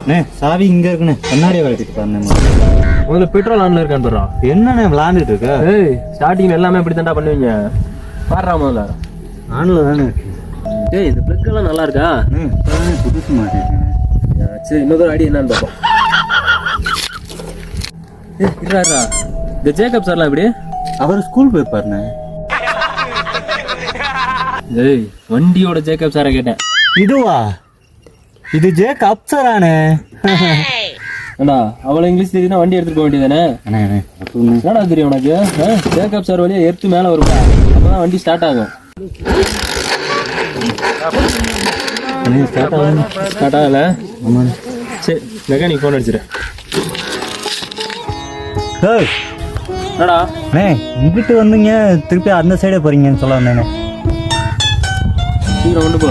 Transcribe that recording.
அண்ணே சாவி இங்கே இருக்குண்ணே, கண்ணாடியை கழட்டிட்டு பாருண்ணே. முதல்ல பெட்ரோல் ஆன்ல இருக்கான்னு பாரு. என்னண்ணே விளாண்டுட்டு இருக்க? ஏய் ஸ்டார்டிங் எல்லாமே இப்படி தான்டா பண்ணுவீங்க. பாடுறா முதல்ல. ஆனில் தானே இருக்கு. ஏய் இந்த பிளக் எல்லாம் நல்லா இருக்கா? புதுசு மாட்டேன். சரி இன்னொரு அடி என்னன்னு பார்ப்போம். இருடா இந்த ஜேக்கப் சார்லாம் எப்படி? அவர் ஸ்கூல் போயிருப்பாருண்ணே. ஏய் வண்டியோட ஜேக்கப் சாரை கேட்டேன். இதுவா? இது ஜேக்கப் சாரானே. ஏண்டா அவ்வளோ இங்கிலீஷ் தெரியுதுன்னா வண்டி எடுத்துட்டு போக வேண்டியதானே? என்னடா தெரியும் உனக்கு? ஜேக்கப் சார் வழியா எடுத்து மேலே வருவா, அப்பதான் வண்டி ஸ்டார்ட் ஆகும். ஸ்டார்ட் ஆகல? சரி மெக்கானிக் ஃபோன் அடிச்சிடு. என்னடா அண்ணே இங்கிட்டு வந்தீங்க திருப்பி அந்த சைடே போறீங்கன்னு சொல்ல வந்தேண்ணே. சீக்கிரம் கொண்டு போ.